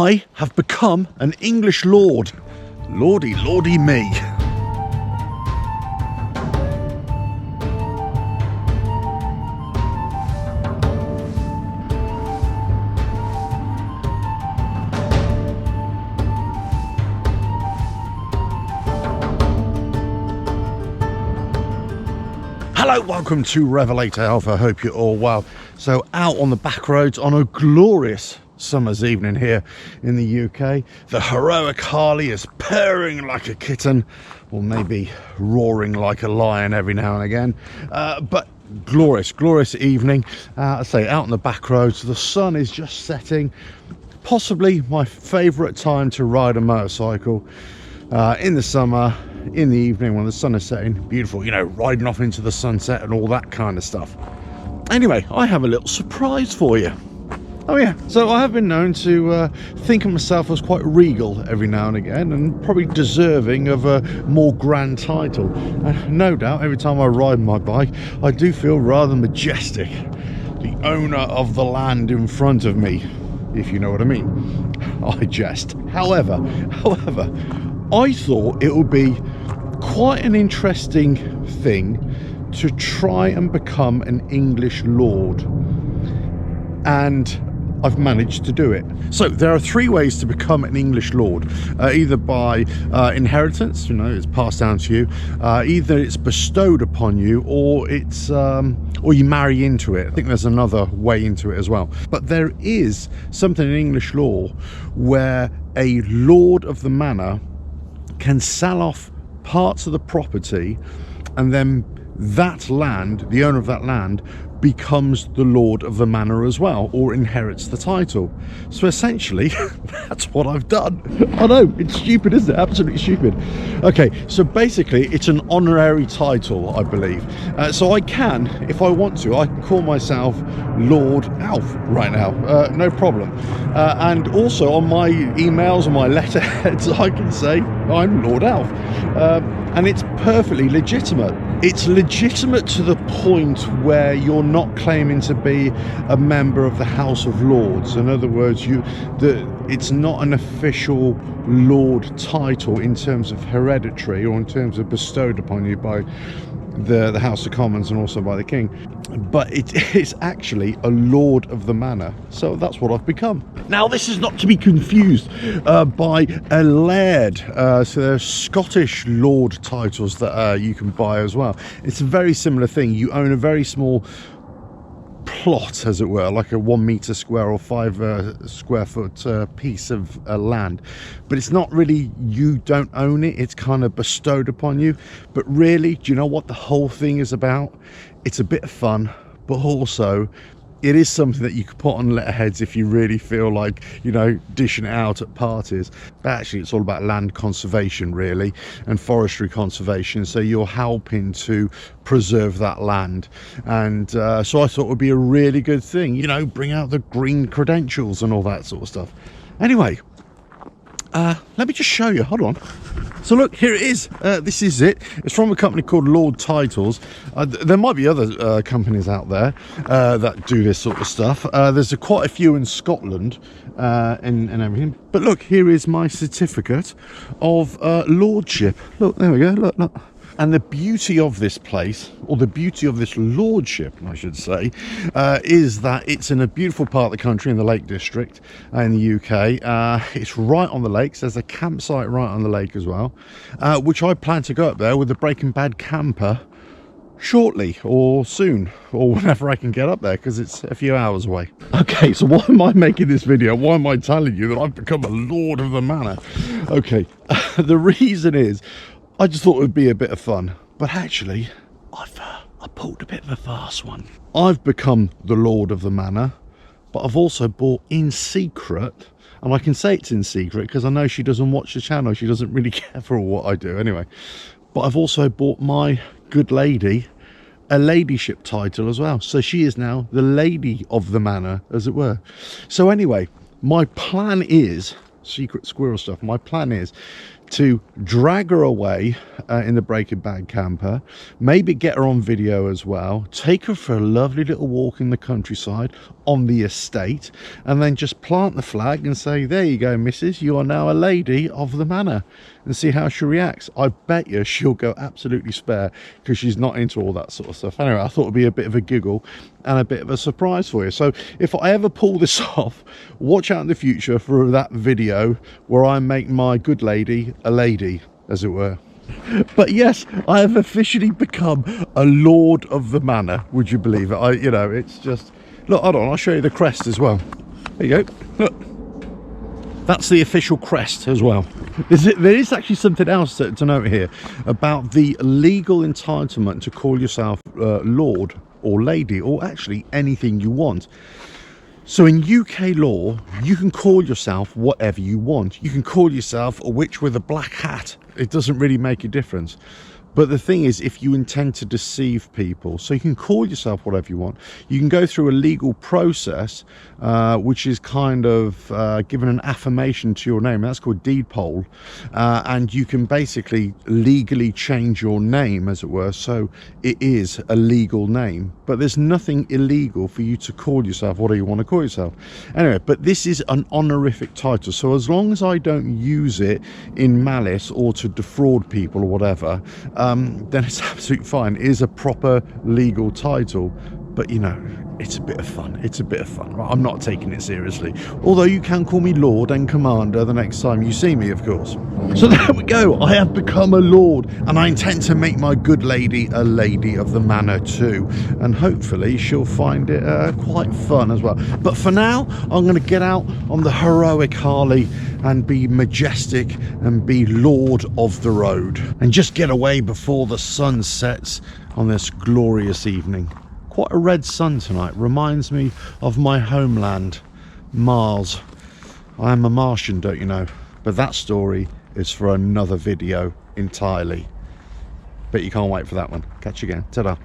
I have become an English lord. Lordy lordy me. Hello, welcome to RevelatorAlf. I hope you're all well. So out on the back roads on a glorious summer's evening here in the UK. The heroic Harley is purring like a kitten, or maybe roaring like a lion every now and again. But glorious evening. I say out on the back roads. The sun is just setting. Possibly my favourite time to ride a motorcycle in the summer. In the evening when the sun is setting, beautiful, you know, riding off into the sunset and all that kind of stuff. Anyway, I have a little surprise for you. Oh yeah, so I have been known to think of myself as quite regal every now and again, and probably deserving of a more grand title. And no doubt every time I ride my bike I do feel rather majestic, the owner of the land in front of me, if you know what I mean. I jest. However, I thought it would be quite an interesting thing to try and become an English lord, and I've managed to do it. So there are three ways to become an English lord, either by inheritance, you know, it's passed down to you, either it's bestowed upon you, or it's or you marry into it. I think there's another way into it as well. But there is something in English law where a lord of the manor can sell off parts of the property, and then that land, the owner of that land, becomes the lord of the manor as well, or inherits the title. So essentially that's what I've done. I know, it's stupid, isn't it? Absolutely stupid. Okay, so basically it's an honorary title, I believe. So I can, if I want to, I can call myself Lord Alf right now, no problem. And also on my emails and my letterheads I can say I'm Lord Alf, and it's perfectly legitimate. It's legitimate to the point where you're not claiming to be a member of the House of Lords. In other words, it's not an official lord title in terms of hereditary, or in terms of bestowed upon you by the House of Commons and also by the King, but it is actually a lord of the manor. So that's what I've become. Now this is not to be confused by a laird. So there's Scottish lord titles that you can buy as well. It's a very similar thing. You own a very small plot, as it were, like a 1 meter square or 5 square foot piece of land, but it's not really, you don't own it, it's kind of bestowed upon you. But really, do you know what the whole thing is about? It's a bit of fun, but also it is something that you could put on letterheads if you really feel like, you know, dishing it out at parties. But actually it's all about land conservation really, and forestry conservation, so you're helping to preserve that land. And so I thought it would be a really good thing, you know, bring out the green credentials and all that sort of stuff. Anyway, let me just show you, hold on. So look, here it is. This is it. It's from a company called Lord Titles. There might be other companies out there that do this sort of stuff. There's quite a few in Scotland and everything. But look, here is my certificate of lordship. Look, there we go. Look. And the beauty of this place, or the beauty of this lordship, I should say, is that it's in a beautiful part of the country, in the Lake District in the UK. It's right on the lakes. There's a campsite right on the lake as well, which I plan to go up there with the Breaking Bad camper shortly, or soon, or whenever I can get up there, because it's a few hours away. Okay, so why am I making this video? Why am I telling you that I've become a lord of the manor? Okay, the reason is, I just thought it would be a bit of fun, but actually I pulled a bit of a fast one. I've become the lord of the manor, but I've also bought in secret, and I can say it's in secret because I know she doesn't watch the channel, she doesn't really care for what I do anyway, but I've also bought my good lady a ladyship title as well. So she is now the lady of the manor, as it were. So anyway, my plan is, secret squirrel stuff, my plan is to drag her away in the Breaking Bad camper, maybe get her on video as well, take her for a lovely little walk in the countryside on the estate, and then just plant the flag and say, there you go, missus, you are now a lady of the manor, and see how she reacts. I bet you she'll go absolutely spare, because she's not into all that sort of stuff. Anyway, I thought it'd be a bit of a giggle and a bit of a surprise for you. So if I ever pull this off, watch out in the future for that video where I make my good lady a lady, as it were. But yes, I have officially become a lord of the manor. Would you believe it? You know, it's just, look, hold on, I'll show you the crest as well. There you go, look. That's the official crest as well. There is actually something else to note here about the legal entitlement to call yourself lord or lady, or actually anything you want. So in UK law, you can call yourself whatever you want. You can call yourself a witch with a black hat. It doesn't really make a difference. But the thing is, if you intend to deceive people, so you can call yourself whatever you want. You can go through a legal process, which is kind of given an affirmation to your name. That's called deed poll. And you can basically legally change your name, as it were. So it is a legal name. But there's nothing illegal for you to call yourself whatever you want to call yourself. Anyway, but this is an honorific title. So as long as I don't use it in malice or to defraud people or whatever, then it's absolutely fine. It is a proper legal title, but you know, it's a bit of fun. It's a bit of fun. Right? I'm not taking it seriously. Although you can call me Lord and Commander the next time you see me, of course. So there we go. I have become a lord, and I intend to make my good lady a lady of the manor too. And hopefully she'll find it quite fun as well. But for now, I'm going to get out on the heroic Harley and be majestic and be lord of the road. And just get away before the sun sets on this glorious evening. Quite a red sun tonight. Reminds me of my homeland, Mars. I am a Martian, don't you know? But that story is for another video entirely. But you can't wait for that one. Catch you again. Ta-da.